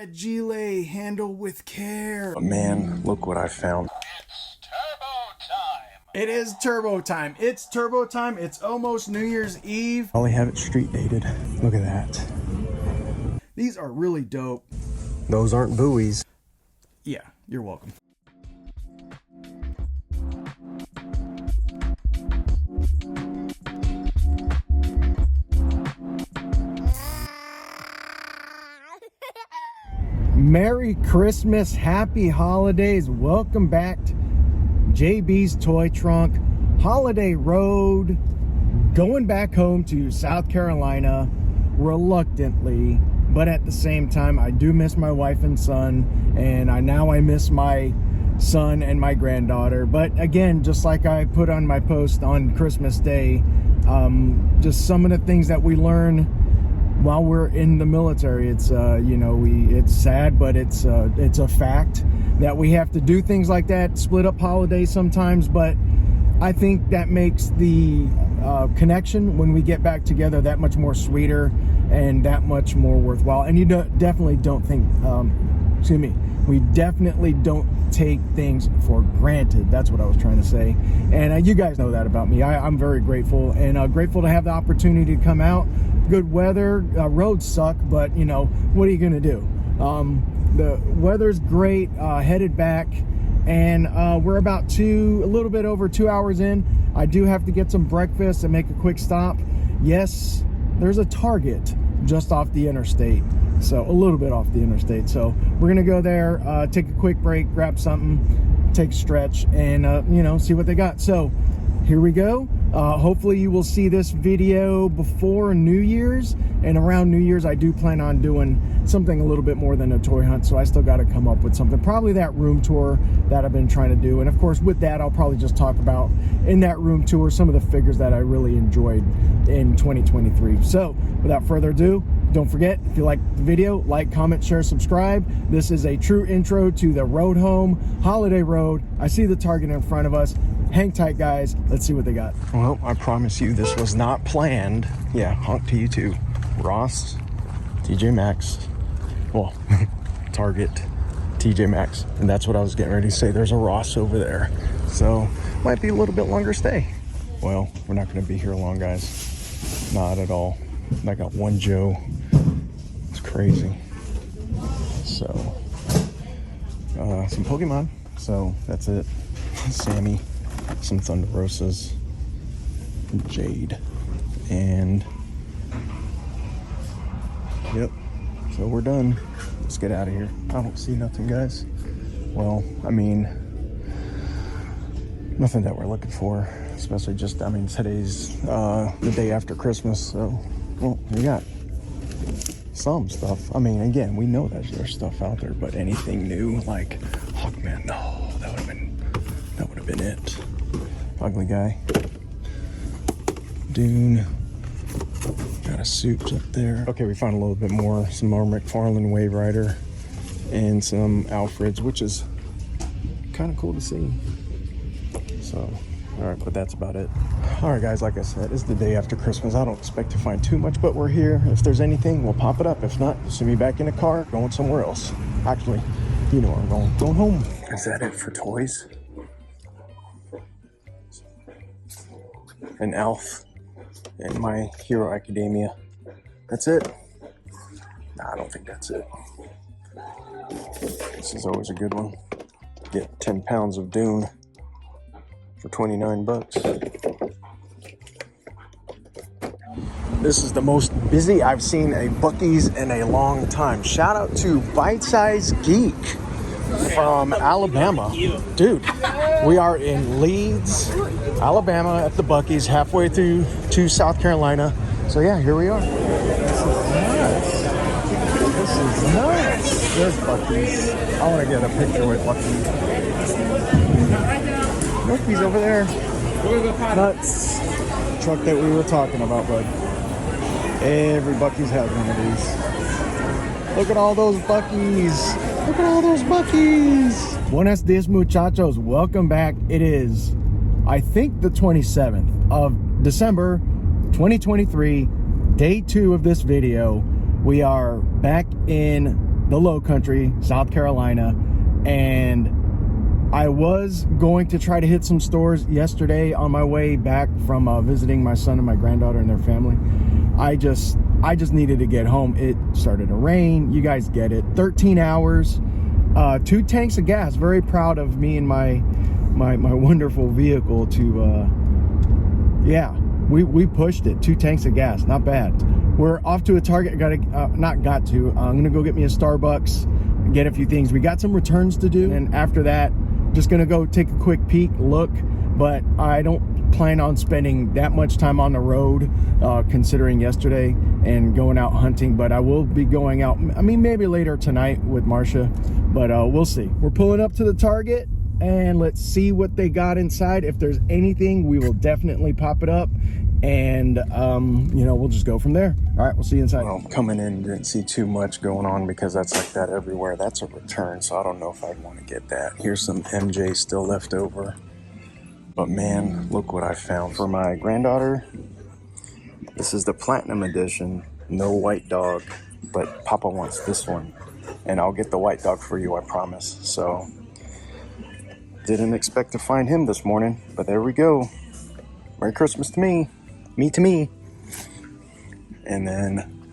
that gilet, handle with care. But man, look what I found. It's turbo time. It is turbo time. It's turbo time. It's almost New Year's Eve. I only have it street dated. Look at that. These are really dope. Those aren't buoys. Yeah, you're welcome. Merry Christmas, happy holidays. Welcome back to JB's Toy Trunk Holiday Road. Going back home to South Carolina reluctantly, but at the same time I do miss my wife and son, and I miss my son and my granddaughter. But again, just like I put on my post on Christmas Day, just some of the things that we learn while we're in the military. It's it's sad, but it's a fact that we have to do things like that, split up holidays sometimes. But I think that makes the connection when we get back together that much more sweeter and that much more worthwhile. And you definitely don't think, we definitely don't take things for granted. That's what I was trying to say. And you guys know that about me. I'm very grateful, and grateful to have the opportunity to come out. Good weather, roads suck, but what are you gonna do? The weather's great. Headed back, and we're about a little bit over 2 hours in. I do have to get some breakfast and make a quick stop. Yes, there's a Target just off the interstate, so a little bit off the interstate. So we're gonna go there, take a quick break, grab something, take a stretch, and see what they got. So here we go. Hopefully you will see this video before New Year's, and around New Year's I do plan on doing something a little bit more than a toy hunt, so I still got to come up with something, probably that room tour that I've been trying to do. And of course with that I'll probably just talk about in that room tour some of the figures that I really enjoyed in 2023. So without further ado, don't forget, if you like the video, like, comment, share, subscribe. This is a true intro to the road home, holiday road. I see the Target in front of us. Hang tight, guys. Let's see what they got. Well, I promise you this was not planned. Yeah, honk to you too. Ross, TJ Maxx, well, Target, TJ Maxx. And that's what I was getting ready to say. There's a Ross over there. So, might be a little bit longer stay. Well, we're not going to be here long, guys. Not at all. I got one Joe. It's crazy. So, some Pokemon. So, that's it. Sammy. Some Thunder Rosas, Jade, and yep, so we're done. Let's get out of here. I don't see nothing, guys. Well, I mean, nothing that we're looking for, especially just, today's the day after Christmas, so, well, we got some stuff. Again, we know that there's stuff out there, but anything new, like Hawkman, no, that would have been it. Ugly guy. Dune. Got a suit up there. Okay, we found a little bit more. Some more McFarlane Wave Rider and some Alfreds, which is kind of cool to see. So, all right, but that's about it. All right, guys, like I said, it's the day after Christmas. I don't expect to find too much, but we're here. If there's anything, we'll pop it up. If not, you'll see me back in the car going somewhere else. Actually, you know where I'm going. Going home. Is that it for toys? And Alf and My Hero Academia. That's it? Nah, I don't think that's it. This is always a good one. Get 10 pounds of Dune for 29 bucks. This is the most busy I've seen a Buc-ee's in a long time. Shout out to Bite Size Geek from Alabama. Dude, we are in Leeds, Alabama at the Buc-ee's, halfway through to South Carolina. So yeah, here we are. This is nuts. There's Buc-ee's. I want to get a picture with Buc-ee's. Buc-ee's over there. Nuts. Truck that we were talking about, bud. Every Buc-ee's has one of these. Look at all those Buc-ee's. Look at all those Buc-ee's. Buenos dias, muchachos. Welcome back. It is, I think, the 27th of December, 2023. Day 2 of this video. We are back in the Low Country, South Carolina, and I was going to try to hit some stores yesterday on my way back from visiting my son and my granddaughter and their family. I just needed to get home. It started to rain. You guys get it. 13 hours, 2 tanks of gas. Very proud of me and my wonderful vehicle to, yeah, we pushed it. 2 tanks of gas, not bad. We're off to a Target. I'm gonna go get me a Starbucks, get a few things. We got some returns to do, and after that, just gonna go take a quick peek, look, but I don't plan on spending that much time on the road, considering yesterday and going out hunting. But I will be going out, I mean, maybe later tonight with Marcia, but we'll see. We're pulling up to the Target, and let's see what they got inside. If there's anything, we will definitely pop it up, and you know, we'll just go from there. All right, we'll see you inside. Well, coming in, didn't see too much going on because that's like that everywhere. That's a return, so I don't know if I'd want to get that. Here's some MJ still left over. But man, look what I found for my granddaughter. This is the Platinum Edition. No white dog, but Papa wants this one. And I'll get the white dog for you, I promise. So, didn't expect to find him this morning, but there we go. Merry Christmas to me. Me to me. And then,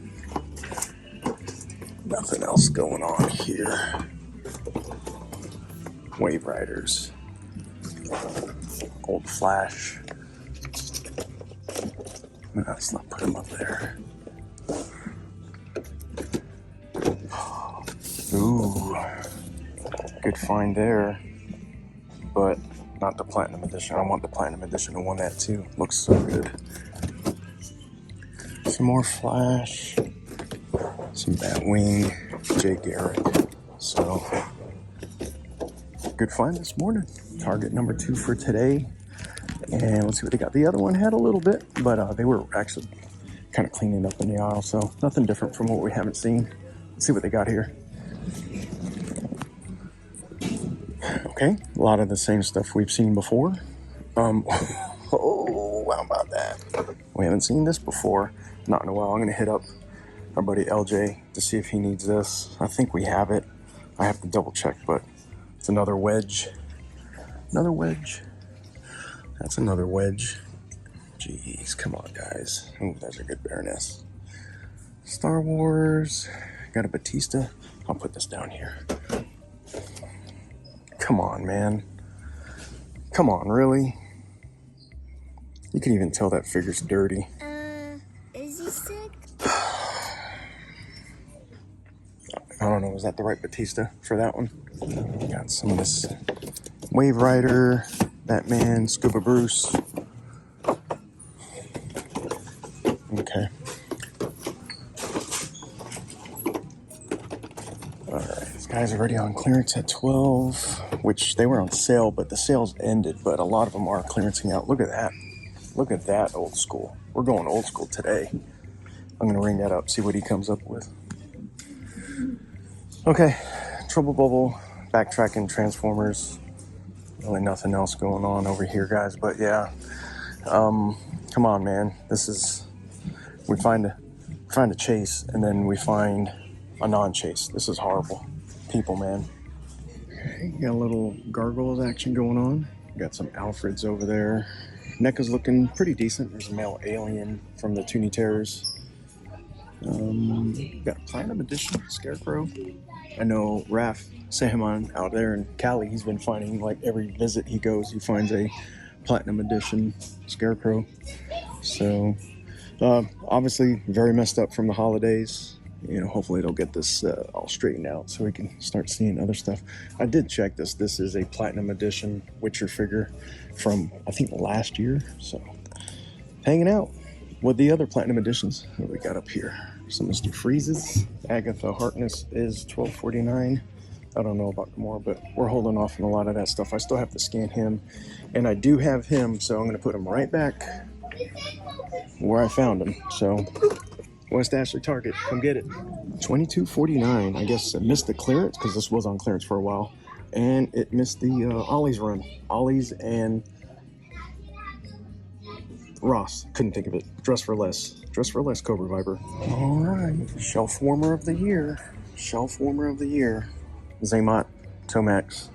nothing else going on here. Wave Riders. Old Flash. Let's not put him up there. Ooh. Good find there. But not the Platinum Edition. I want the Platinum Edition. I want that too. Looks so good. Some more Flash. Some Batwing. Jay Garrick. So, good find this morning. Target number 2 for today. And let's see what they got. The other one had a little bit, but they were actually kind of cleaning up in the aisle. So, nothing different from what we haven't seen. Let's see what they got here. Okay, a lot of the same stuff we've seen before. Oh, how about that? We haven't seen this before. Not in a while. I'm gonna hit up our buddy LJ to see if he needs this. I think we have it. I have to double check, but it's another wedge. Another wedge. That's another wedge. Jeez, come on, guys. Ooh, that's a good Baroness. Star Wars. Got a Batista. I'll put this down here. Come on, man. Come on, really? You can even tell that figure's dirty. Is he sick? I don't know, is that the right Batista for that one? Got some of this Wave Rider, Batman, Scuba Bruce. Okay. Alright, these guys are already on clearance at 12, which they were on sale, but the sales ended, but a lot of them are clearancing out. Look at that. Look at that old school. We're going old school today. I'm going to ring that up, see what he comes up with. Okay, Trouble Bubble, backtracking Transformers. Really nothing else going on over here, guys, but yeah. Come on, man. This is, we find a chase, and then we find a non-chase. This is horrible. People, man. Okay, got a little Gargoyles action going on. Got some Alfreds over there. NECA's looking pretty decent. There's a male alien from the Toonie Terrors. Got a Platinum Edition Scarecrow. I know Raph Sahamon out there in Cali, he's been finding, like, every visit he goes, he finds a Platinum Edition Scarecrow. So, obviously, very messed up from the holidays. You know, hopefully it'll get this all straightened out so we can start seeing other stuff. I did check this. This is a Platinum Edition Witcher figure from, I think, last year. So, hanging out with the other Platinum Editions that we got up here. Some Mr. Freezes. Agatha Harkness is $12.49. I don't know about more, but we're holding off on a lot of that stuff. I still have to scan him, and I do have him, so I'm going to put him right back where I found him. So, West Ashley Target, come get it. $22.49. I guess it missed the clearance because this was on clearance for a while, and it missed the Ollie's run. Ollie's and Ross, couldn't think of it. Dress for Less. Dress for Less Cobra Viper. All right, shelf warmer of the year. shelf warmer of the year, Zaymot Tomax.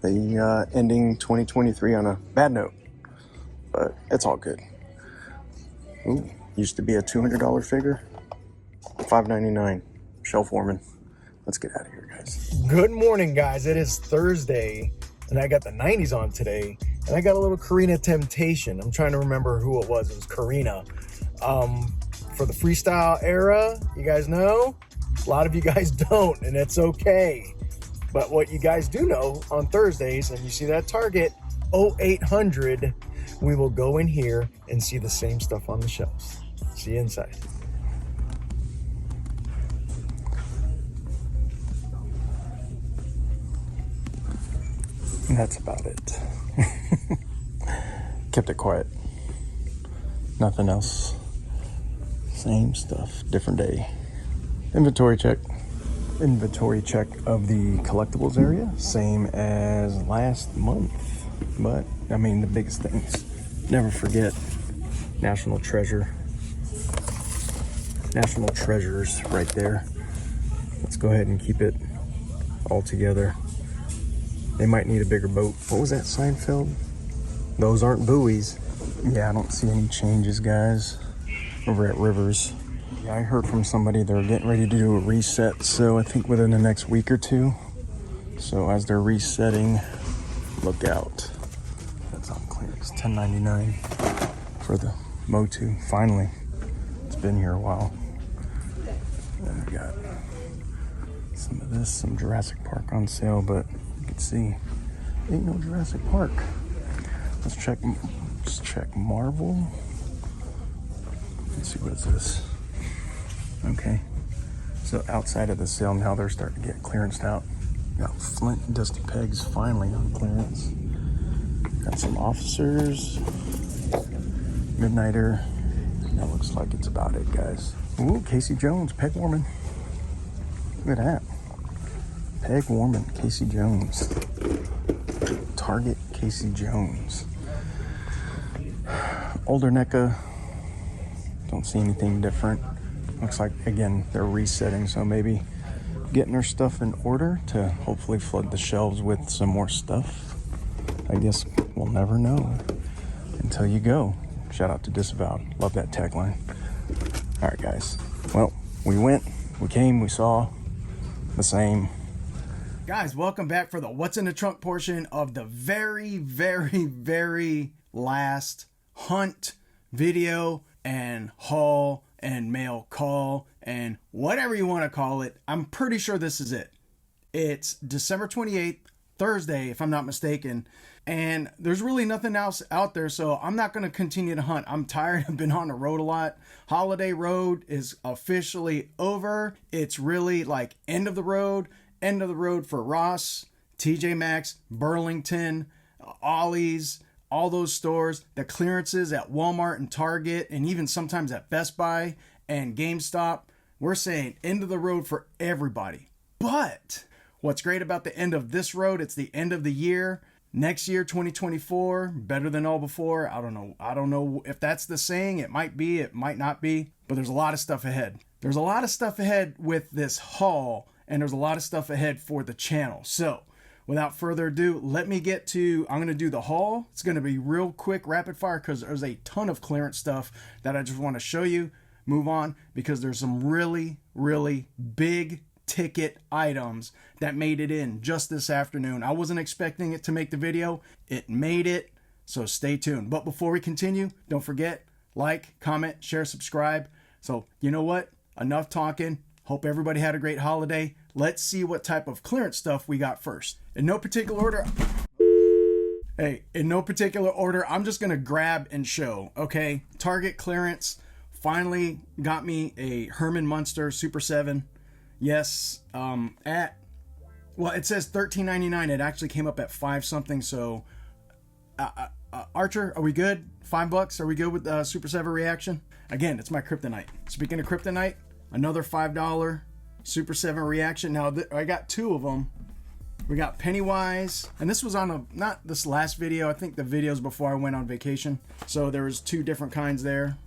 They ending 2023 on a bad note, but it's all good. Ooh, used to be a $200 figure, $5.99, shelf warming. Let's get out of here, guys. Good morning, guys. It is Thursday, and I got the 90s on today, and I got a little Karina Temptation. I'm trying to remember who it was. It was Karina. For the freestyle era, you guys know. A lot of you guys don't, and it's okay. But what you guys do know, on Thursdays, and you see that Target 0800, we will go in here and see the same stuff on the shelves. See you inside. And that's about it. Kept it quiet. Nothing else. Same stuff, different day. Inventory check. Inventory check of the collectibles area, same as last month. But I mean, the biggest things, never forget national treasure. National treasures right there. Let's go ahead and keep it all together. They might need a bigger boat. What was that, Seinfeld? Those aren't buoys. Yeah, I don't see any changes, guys, over at Rivers. Yeah, I heard from somebody they're getting ready to do a reset, so I think within the next week or two. So as they're resetting, look out. That's on clearance, $10.99 for the MOTU. Finally, it's been here a while. Then we got some of this, some Jurassic Park on sale, but you can see ain't no Jurassic Park. Let's check Marvel. Let's see, what is this? Okay, so outside of the sale now, they're starting to get clearanced out. Got Flint and Dusty Pegs finally on clearance. Got some Officers, Midnighter. That looks like it's about it, guys. Ooh, Casey Jones, peg warming. Look at that. Peg warming, Casey Jones. Target Casey Jones. Older NECA. Don't see anything different. Looks like, again, they're resetting, so maybe getting their stuff in order to hopefully flood the shelves with some more stuff. I guess we'll never know until you go. Shout out to Disavowed. Love that tagline. All right, guys. Well, we went, we came, we saw the same. Guys, welcome back for the What's in the Trunk portion of the very, very, very last hunt video and haul and mail call and whatever you want to call it. I'm pretty sure this is it. It's December 28th, Thursday, if I'm not mistaken. And there's really nothing else out there, so I'm not going to continue to hunt. I'm tired. I've been on the road a lot. Holiday road is officially over. It's really like end of the road for Ross, TJ Maxx, Burlington, Ollie's, all those stores, the clearances at Walmart and Target, and even sometimes at Best Buy and GameStop. We're saying end of the road for everybody. But what's great about the end of this road, it's the end of the year. Next year, 2024, better than all before. I don't know if that's the saying. It might be, it might not be, but there's a lot of stuff ahead. There's a lot of stuff ahead with this haul, and there's a lot of stuff ahead for the channel. So without further ado, let me get to, I'm going to do the haul. It's going to be real quick, rapid fire, because there's a ton of clearance stuff that I just want to show you. Move on, because there's some really, really big ticket items that made it in just this afternoon. I wasn't expecting it to make the video. It made it, so stay tuned. But before we continue, don't forget, like, comment, share, subscribe. So you know what? Enough talking. Hope everybody had a great holiday. Let's see what type of clearance stuff we got first. In no particular order, I'm just going to grab and show, okay? Target clearance finally got me a Herman Munster Super 7. Yes, well, it says $13.99. It actually came up at $5 something, so Archer, are we good? $5? Are we good with Super 7 reaction? Again, it's my kryptonite. Speaking of kryptonite, another $5 Super 7 reaction. Now, I got two of them. We got Pennywise, and this was on not this last video, I think the videos before I went on vacation. So there was two different kinds there.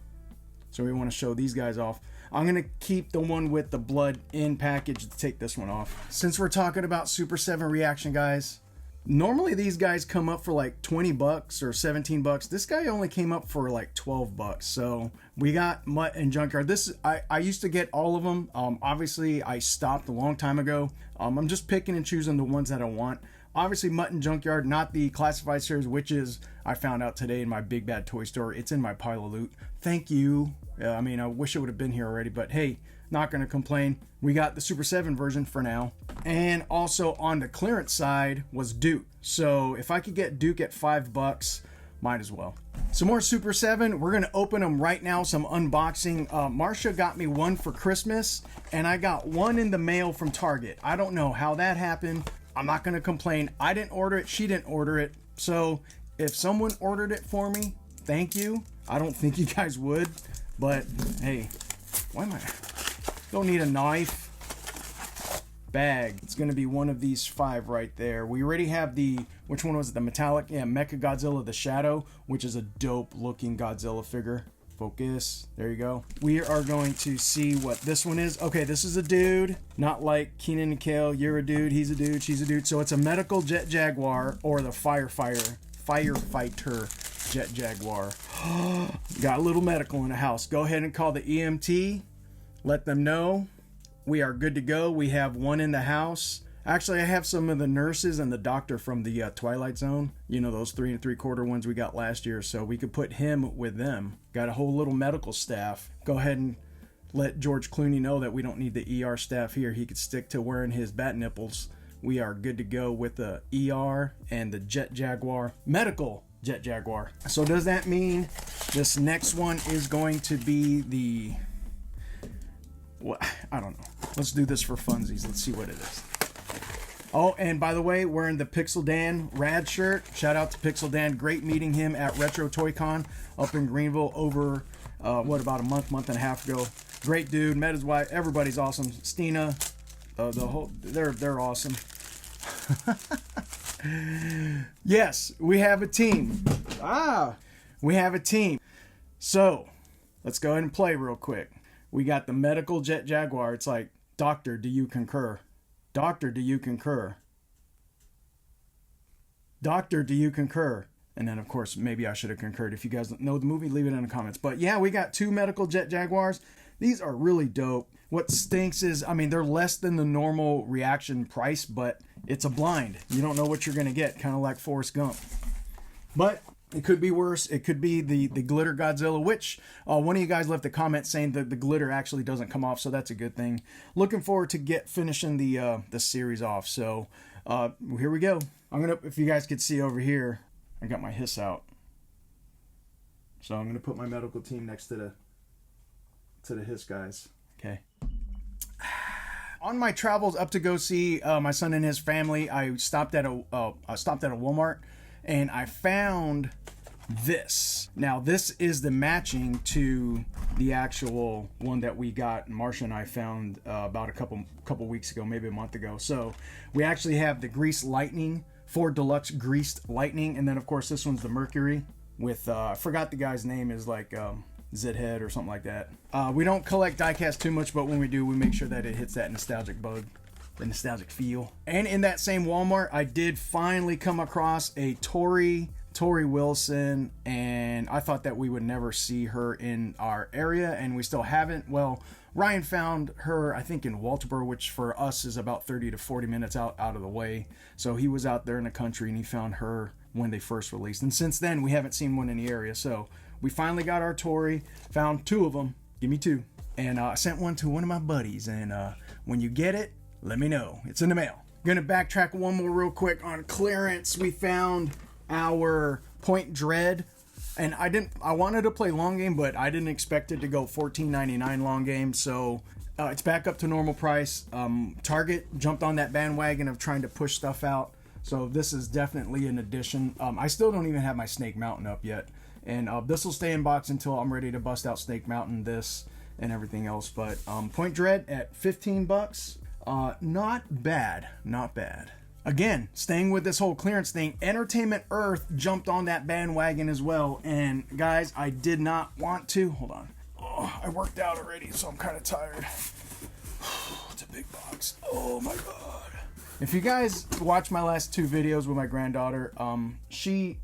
So we want to show these guys off. I'm gonna keep the one with the blood in package to take this one off. Since we're talking about Super 7 reaction, guys, normally these guys come up for like 20 bucks or 17 bucks. This guy only came up for like 12 bucks. So we got Mutt and Junkyard. This I used to get all of them. Obviously I stopped a long time ago. I'm just picking and choosing the ones that I want. Obviously Mutt and Junkyard, not the classified series, which is, I found out today in my Big Bad Toy Store. It's in my pile of loot. Thank you. I mean, I wish it would have been here already, but hey, not going to complain. We got the Super 7 version for now. And also on the clearance side was Duke. So if I could get Duke at $5, might as well. Some more Super 7. We're going to open them right now. Some unboxing. Marsha got me one for Christmas, and I got one in the mail from Target. I don't know how that happened. I'm not going to complain. I didn't order it. She didn't order it. So if someone ordered it for me, thank you. I don't think you guys would, but hey, why am I? Don't need a knife. Bag. It's going to be one of these 5 right there. We already have the, which one was it? The metallic? Yeah, Mecha Godzilla the Shadow, which is a dope looking Godzilla figure. Focus. There you go. We are going to see what this one is. Okay, this is a dude. Not like Keenan and Kel. You're a dude. He's a dude. She's a dude. So it's a medical Jet Jaguar, or the firefighter Jet Jaguar. Got a little medical in the house. Go ahead and call the EMT. Let them know we are good to go. We have one in the house. Actually, I have some of the nurses and the doctor from the Twilight Zone. You know, those 3 3/4 ones we got last year. So we could put him with them. Got a whole little medical staff. Go ahead and let George Clooney know that we don't need the ER staff here. He could stick to wearing his bat nipples. We are good to go with the ER and the Jet Jaguar. Medical Jet Jaguar. So does that mean this next one is going to be the... what? I don't know. Let's do this for funsies. Let's see what it is. Oh, and by the way, wearing the Pixel Dan rad shirt. Shout out to Pixel Dan. Great meeting him at Retro Toy Con up in Greenville over, about a month and a half ago. Great dude. Met his wife. Everybody's awesome. Stina, the whole, they're awesome. Yes, we have a team. We have a team. So, let's go ahead and play real quick. We got the medical Jet Jaguar. It's like, doctor, do you concur? Doctor, do you concur? Doctor, do you concur? And then, of course, maybe I should have concurred. If you guys know the movie, leave it in the comments. But yeah, we got 2 medical Jet Jaguars. These are really dope. What stinks is, I mean, they're less than the normal reaction price, but it's a blind. You don't know what you're going to get, kind of like Forrest Gump. But it could be worse. It could be the glitter Godzilla, which one of you guys left a comment saying that the glitter actually doesn't come off, so that's a good thing. Looking forward to finishing the series off. So here we go. I'm gonna, if you guys could see over here, I got my hiss out. So I'm gonna put my medical team next to the hiss guys. Okay. On my travels up to go see my son and his family, I stopped at a Walmart. And I found this. Now, this is the matching to the actual one that we got. Marsha and I found about a couple weeks ago, maybe a month ago. So we actually have the Greased Lightning, Ford Deluxe Greased Lightning, and then of course this one's the Mercury with I forgot the guy's name, is like Zedhead or something like that. We don't collect diecast too much, but when we do, we make sure that it hits that nostalgic bug. The nostalgic feel. And in that same Walmart, I did finally come across a Tori Wilson, and I thought that we would never see her in our area, and we still haven't. Well, Ryan found her, I think, in Walterboro, which for us is about 30 to 40 minutes out of the way. So he was out there in the country, and he found her when they first released. And since then, we haven't seen one in the area. So we finally got our Tori, found 2 of them. Give me 2. And I sent one to one of my buddies, and when you get it, let me know. It's in the mail. Gonna backtrack one more real quick on clearance. We found our Point Dread, and I wanted to play long game, but I didn't expect it to go $14.99 long game. So it's back up to normal price. Target jumped on that bandwagon of trying to push stuff out. So this is definitely an addition. I still don't even have my Snake Mountain up yet, and this will stay in box until I'm ready to bust out Snake Mountain, this, and everything else. But Point Dread at $15. Not bad. Again, staying with this whole clearance thing, Entertainment Earth jumped on that bandwagon as well. And guys, I did not want to, hold on. Oh, I worked out already, so I'm kind of tired. It's a big box. Oh my god. If you guys watch my last 2 videos with my granddaughter,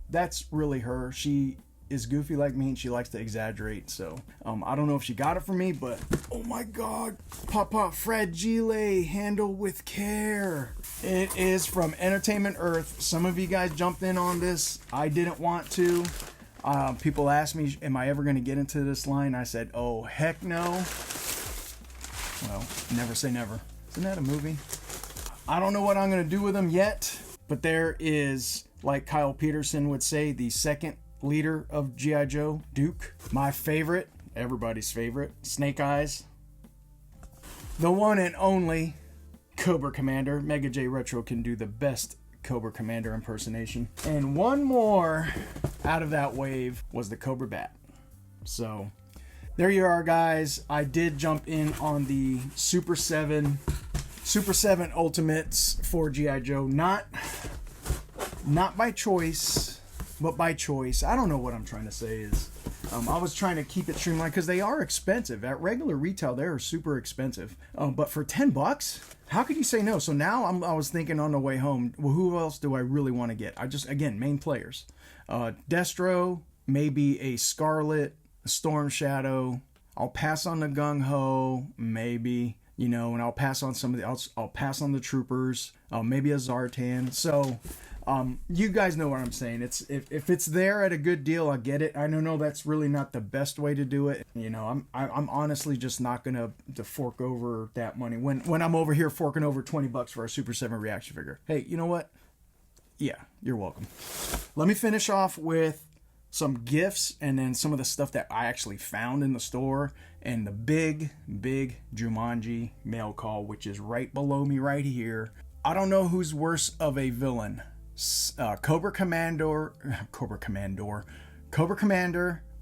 that's really her. She is goofy like me and she likes to exaggerate. So I don't know if she got it from me, but oh my god, Papa Fragile, handle with care. It is from Entertainment Earth. Some of you guys jumped in on this. I didn't want to. People asked me, am I ever going to get into this line? I said, oh heck no. Well, never say never. Isn't that a movie? I don't know what I'm going to do with them yet, but there is, like Kyle Peterson would say, the second leader of G.I. Joe, Duke. My favorite, everybody's favorite, Snake Eyes. The one and only Cobra Commander. Mega J Retro can do the best Cobra Commander impersonation. And one more out of that wave was the Cobra Bat. So there you are, guys. I did jump in on the Super 7 Ultimates for G.I. Joe. Not by choice, but by choice. I don't know what I'm trying to say is. I was trying to keep it streamlined because they are expensive. At regular retail, they are super expensive. But for $10, how could you say no? So now I was thinking on the way home, well, who else do I really want to get? Again, main players. Destro, maybe a Scarlet, a Storm Shadow. I'll pass on the Gung Ho, maybe. And I'll pass on some of the. I'll pass on the Troopers. Maybe a Zartan. So, you guys know what I'm saying. It's if it's there at a good deal, I'll get it. I know that's really not the best way to do it. I'm honestly just not gonna to fork over that money when I'm over here forking over $20 for a Super 7 reaction figure. Hey, you know what? Yeah, you're welcome. Let me finish off with some gifts and then some of the stuff that I actually found in the store and the big Jumanji mail call, which is right below me right here. I don't know who's worse of a villain, Cobra Commander,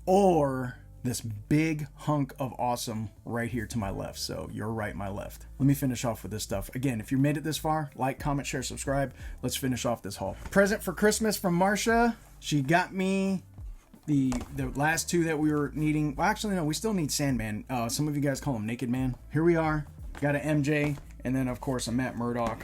or this big hunk of awesome right here to my left. So you're right, my left. Let me finish off with this stuff. Again, if you made it this far, like, comment, share, subscribe. Let's finish off this haul. Present for Christmas from Marsha. She got me the last 2 that we were needing. Well, actually, no, we still need Sandman. Some of you guys call him Naked Man. Here we are. Got an MJ, and then, of course, a Matt Murdock.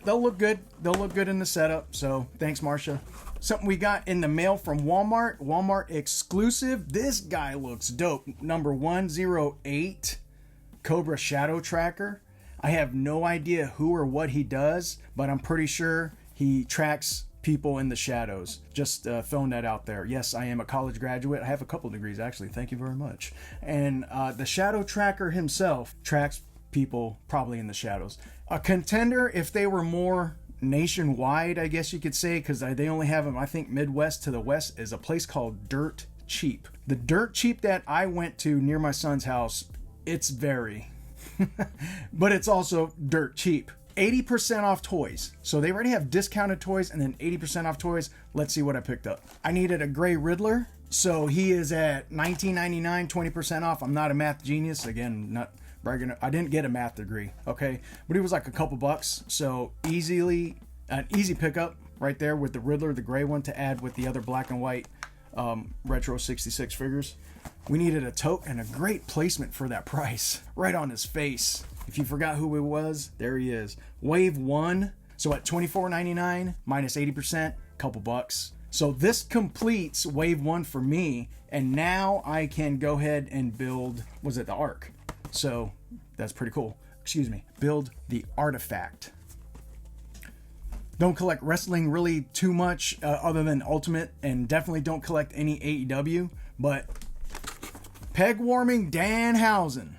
They'll look good. They'll look good in the setup. So, thanks, Marsha. Something we got in the mail from Walmart. Walmart exclusive. This guy looks dope. Number 108, Cobra Shadow Tracker. I have no idea who or what he does, but I'm pretty sure he tracks people in the shadows. Just throwing that out there. Yes, I am a college graduate. I have a couple degrees, actually. Thank you very much. And the Shadow Tracker himself tracks people probably in the shadows. A contender, if they were more nationwide, I guess you could say, because they only have them, I think, Midwest to the West, is a place called Dirt Cheap. The Dirt Cheap that I went to near my son's house, it's very, but it's also dirt cheap. 80% off toys. So they already have discounted toys and then 80% off toys. Let's see what I picked up. I needed a gray Riddler. So he is at $19.99, 20% off. I'm not a math genius. Again, not bragging. I didn't get a math degree, okay? But he was like a couple bucks. So an easy pickup right there with the Riddler, the gray one, to add with the other black and white Retro 66 figures. We needed a tote and a great placement for that price. Right on his face. If you forgot who he was, there he is. Wave 1. So at $24.99 minus 80%, couple bucks. So this completes Wave 1 for me. And now I can go ahead and build, was it the Ark? So that's pretty cool. Excuse me. Build the Artifact. Don't collect wrestling really too much other than Ultimate. And definitely don't collect any AEW. But Peg Warming Danhausen.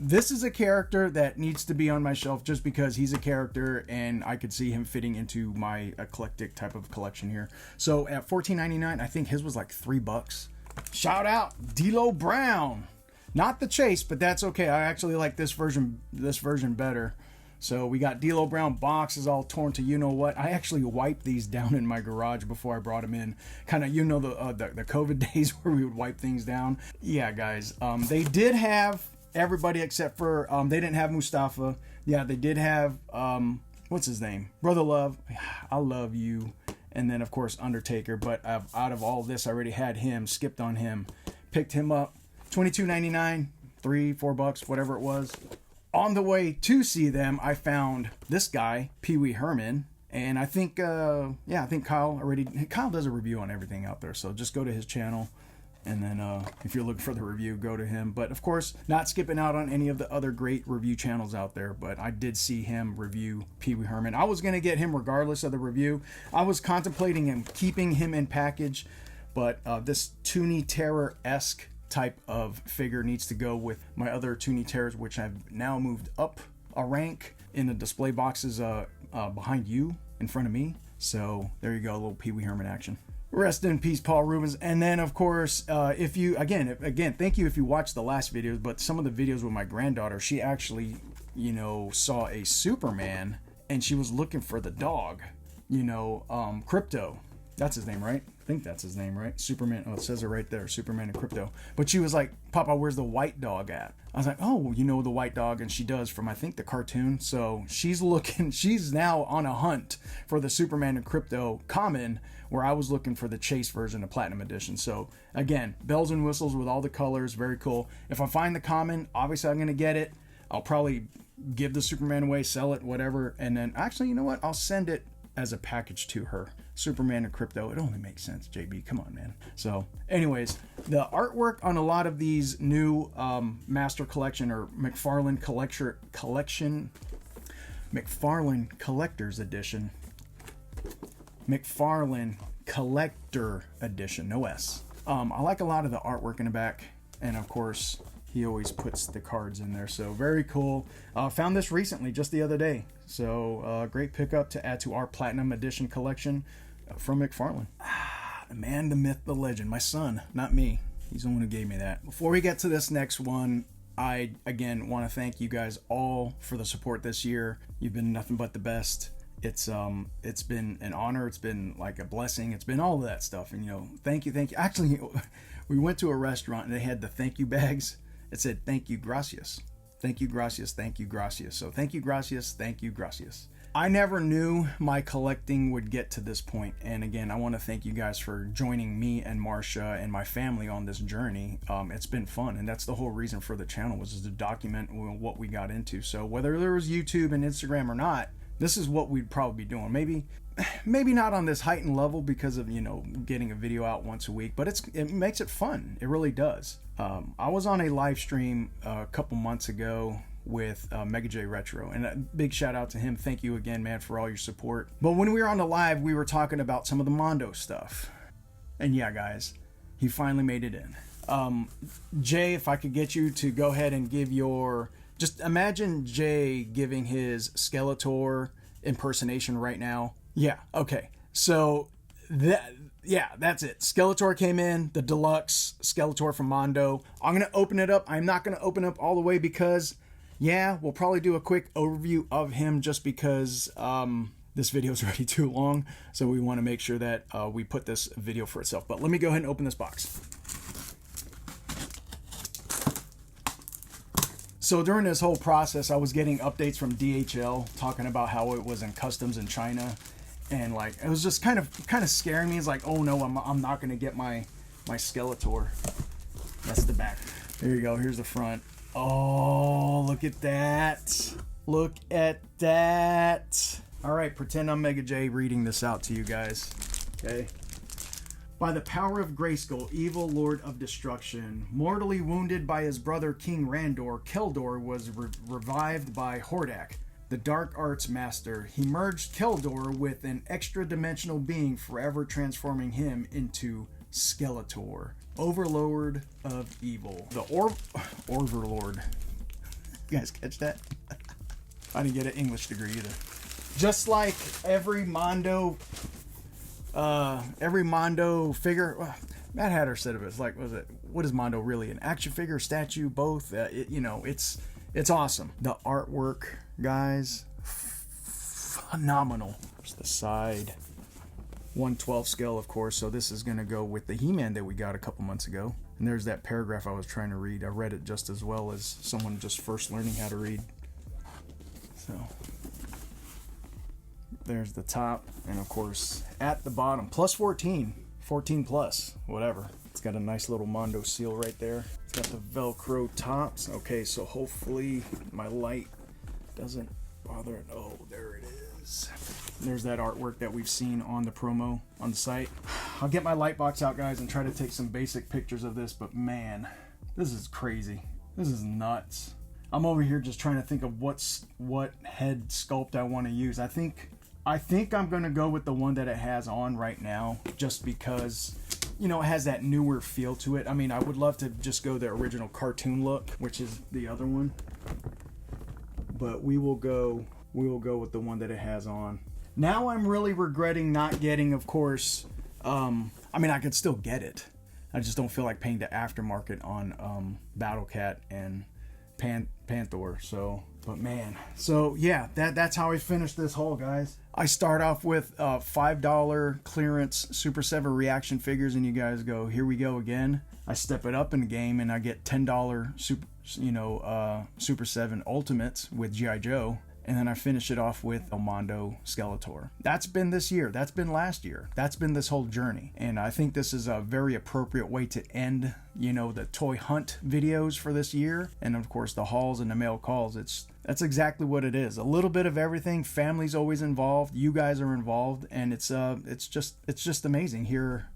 This is a character that needs to be on my shelf just because he's a character and I could see him fitting into my eclectic type of collection here. So at $14.99, I think his was like $3. Shout out D'Lo Brown. Not the Chase, but that's okay. I actually like this version better. So we got D'Lo Brown boxes all torn to you know what. I actually wiped these down in my garage before I brought them in. Kind of, the COVID days where we would wipe things down. Yeah, guys. They did have everybody except for they didn't have Mustafa. Yeah, they did have what's his name? Brother Love. I love you. And then of course Undertaker. But out of all this, I already had him. Skipped on him. Picked him up. $22.99, $3-4, whatever it was. On the way to see them, I found this guy, Pee Wee Herman. And I think, I think Kyle does a review on everything out there. So just go to his channel. And then if you're looking for the review, go to him. But of course, not skipping out on any of the other great review channels out there. But I did see him review Pee Wee Herman. I was going to get him regardless of the review. I was contemplating him keeping him in package. But this Toonie Terror-esque type of figure needs to go with my other Toonie Terrors, which I've now moved up a rank in the display boxes behind you, in front of me. So there you go, a little Pee Wee Herman action. Rest in peace, Paul Rubens. And then, of course, if you, again, thank you if you watched the last videos, but some of the videos with my granddaughter, she actually, saw a Superman, and she was looking for the dog, Crypto. That's his name, right? I think that's his name, right? Superman. Oh, it says it right there, Superman and Crypto. But she was like, Papa, where's the white dog at? I was like, oh, the white dog, and she does from, I think, the cartoon. So she's now on a hunt for the Superman and Crypto common, where I was looking for the Chase version, the Platinum Edition. So again, bells and whistles with all the colors, very cool. If I find the common, obviously I'm going to get it. I'll probably give the Superman away, sell it, whatever. And then actually, you know what? I'll send it as a package to her. Superman and Crypto, it only makes sense, JB, come on, man. So anyways, the artwork on a lot of these new Master Collection or McFarlane Collection, McFarlane Collector's Edition, McFarlane Collector Edition, no S. I like a lot of the artwork in the back, and of course, he always puts the cards in there, so very cool. Found this recently, just the other day. So great pickup to add to our Platinum Edition collection from McFarlane. The man, the myth, the legend. My son, not me. He's the one who gave me that. Before we get to this next one, I, again, want to thank you guys all for the support this year. You've been nothing but the best. It's been an honor. It's been like a blessing. It's been all of that stuff. And, thank you. Actually, we went to a restaurant and they had the thank you bags. It said, thank you, gracias. Thank you, gracias. Thank you, gracias. So thank you, gracias. Thank you, gracias. I never knew my collecting would get to this point. And again, I want to thank you guys for joining me and Marcia and my family on this journey. It's been fun. And that's the whole reason for the channel, was to document what we got into. So whether there was YouTube and Instagram or not, this is what we'd probably be doing. Maybe not on this heightened level because of, getting a video out once a week, but it makes it fun. It really does. I was on a live stream a couple months ago with Mega J Retro, and a big shout out to him. Thank you again, man, for all your support. But when we were on the live, we were talking about some of the Mondo stuff. And yeah, guys, he finally made it in. Jay, if I could get you to go ahead and give just imagine Jay giving his Skeletor impersonation right now. Yeah, okay. So that's it. Skeletor came in, the deluxe Skeletor from Mondo. I'm going to open it up. I'm not going to open up all the way because, we'll probably do a quick overview of him just because this video is already too long. So we want to make sure that we put this video for itself. But let me go ahead and open this box. So during this whole process, I was getting updates from DHL talking about how it was in customs in China. And like, it was just kind of scaring me. It's like, oh no, I'm not going to get my Skeletor. That's the back. There you go. Here's the front. Oh, look at that. Look at that. All right, pretend I'm Mega J reading this out to you guys. Okay. By the power of Grayskull, evil lord of destruction, mortally wounded by his brother King Randor, Keldor was revived by Hordak, the dark arts master. He merged Keldor with an extra-dimensional being, forever transforming him into Skeletor, overlord of evil. The Overlord. You guys catch that? I didn't get an English degree either. Just like every Mondo figure. Well, Matt Hatter said it was like, what is Mondo really? An action figure, statue, both? It's awesome. The artwork, guys, phenomenal. There's the side. 1/12 scale, of course, so this is going to go with the He-Man that we got a couple months ago. And there's that paragraph I was trying to read. I read it just as well as someone just first learning how to read. So there's the top, and of course at the bottom, plus 14 plus, whatever. It's got a nice little Mondo seal right there. It's got the Velcro tops. Okay, so hopefully my light doesn't bother it. Oh, there it is. There's that artwork that we've seen on the promo on the site. I'll get my light box out, guys, and try to take some basic pictures of this, but man, this is crazy. This is nuts. I'm over here just trying to think of what head sculpt I want to use. I think I'm going to go with the one that it has on right now, just because, you know, it has that newer feel to it. I mean, I would love to just go the original cartoon look, which is the other one, but we will go with the one that it has on. Now I'm really regretting not getting, of course, I mean, I could still get it. I just don't feel like paying the aftermarket on Battle Cat and Panther. So, but man, so yeah, that's how I finished this haul, guys. I start off with $5 clearance Super 7 reaction figures, and you guys go, here we go again. I step it up in the game and I get $10 Super 7 Ultimates with G.I. Joe. And then I finish it off with a Mondo Skeletor. That's been this year. That's been last year. That's been this whole journey. And I think this is a very appropriate way to end, you know, the toy hunt videos for this year. And of course, the hauls and the mail calls. That's exactly what it is. A little bit of everything. Family's always involved. You guys are involved, and it's just amazing here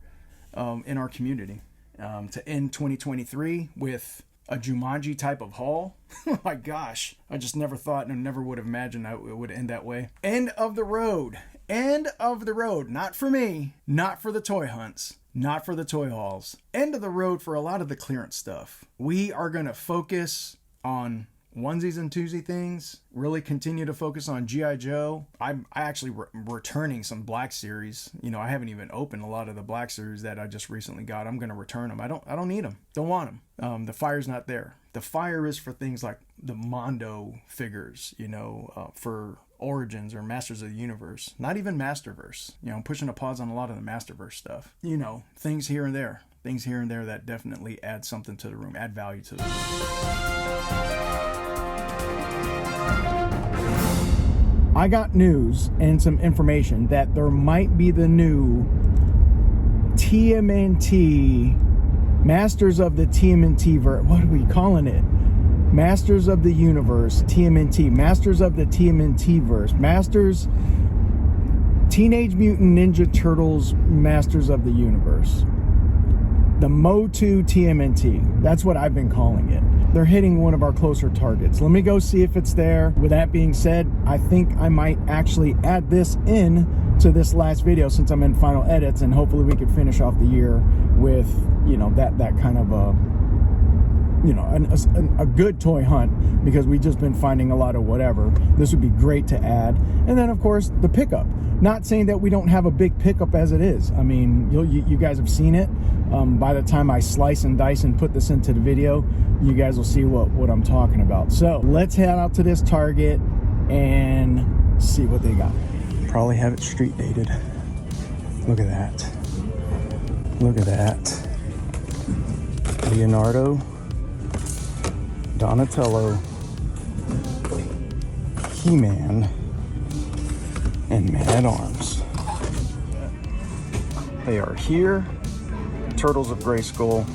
in our community to end 2023 with a Jumanji type of haul. Oh my gosh, I just never thought and never would have imagined that it would end that way. End of the road. End of the road. Not for me, not for the toy hunts, not for the toy hauls. End of the road for a lot of the clearance stuff. We are going to focus on onesies and twosie things, really continue to focus on G.I. Joe. I'm actually returning some Black Series. You know, I haven't even opened a lot of the Black Series that I just recently got. I'm going to return them. I don't need them. Don't want them. The fire's not there. The fire is for things like the Mondo figures, you know, for Origins or Masters of the Universe. Not even Masterverse. You know, I'm pushing a pause on a lot of the Masterverse stuff. You know, things here and there. Things here and there that definitely add something to the room, add value to the room. I got news and some information that there might be the new TMNT, Masters of the TMNT, what are we calling it? Masters of the Universe, TMNT, Masters of the TMNT verse, Masters, Teenage Mutant Ninja Turtles, Masters of the Universe. The MOTU TMNT. That's what I've been calling it. They're hitting one of our closer targets. Let me go see if it's there. With that being said, I think I might actually add this in to this last video since I'm in final edits, and hopefully we could finish off the year with, you know, that kind of a, you know, a good toy hunt, because we've just been finding a lot of whatever. This would be great to add. And then of course the pickup. Not saying that we don't have a big pickup as it is. I mean, you guys have seen it. By the time I slice and dice and put this into the video, you guys will see what I'm talking about. So let's head out to this Target and see what they got. Probably have it street dated. Look at that. Look at that. Leonardo, Donatello, He-Man, and Man-at-Arms. They are here. Turtles of Grayskull.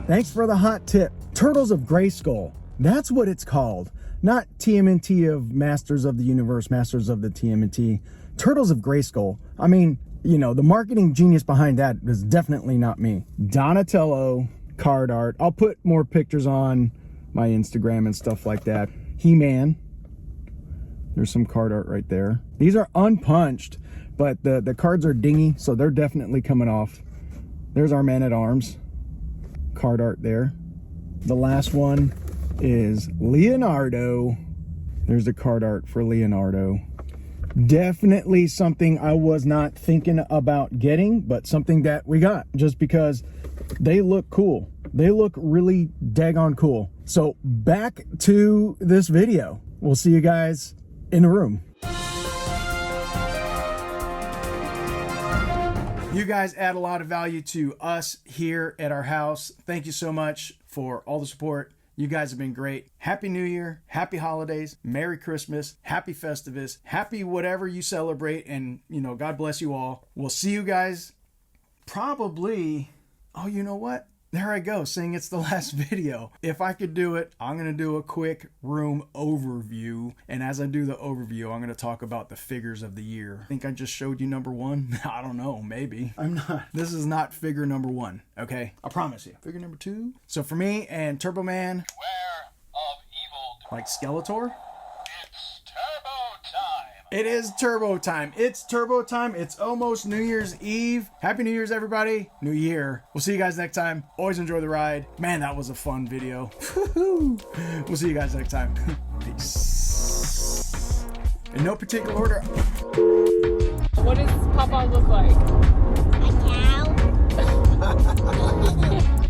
Thanks for the hot tip. Turtles of Grayskull. That's what it's called. Not TMNT of Masters of the Universe, Masters of the TMNT. Turtles of Grayskull. I mean, you know, the marketing genius behind that is definitely not me. Donatello, card art. I'll put more pictures on my Instagram and stuff like that. He-Man. There's some card art right there. These are unpunched, but the cards are dingy, so they're definitely coming off. There's our Man-at-Arms. Card art there. The last one is Leonardo. There's the card art for Leonardo. Definitely something I was not thinking about getting, but something that we got just because they look cool. They look really daggone cool. So back to this video. We'll see you guys in the room. You guys add a lot of value to us here at our house. Thank you so much for all the support. You guys have been great. Happy New Year, happy holidays, Merry Christmas, happy Festivus, happy whatever you celebrate, and you know, God bless you all. We'll see you guys probably, oh, you know what? there I go, saying it's the last video. If I could do it, I'm going to do a quick room overview. And as I do the overview, I'm going to talk about the figures of the year. I think I just showed you number one. I don't know, maybe. I'm not. This is not figure number one, okay? I promise you. Figure number two. So for me and Turbo Man, Beware of evil. like Skeletor, It's turbo time. it is turbo time. It's turbo time. It's almost New Year's Eve. Happy New Year's, everybody. New year. We'll see you guys next time. Always enjoy the ride. Man, that was a fun video. We'll see you guys next time. Peace. In no particular order. What does Papa look like? A cow.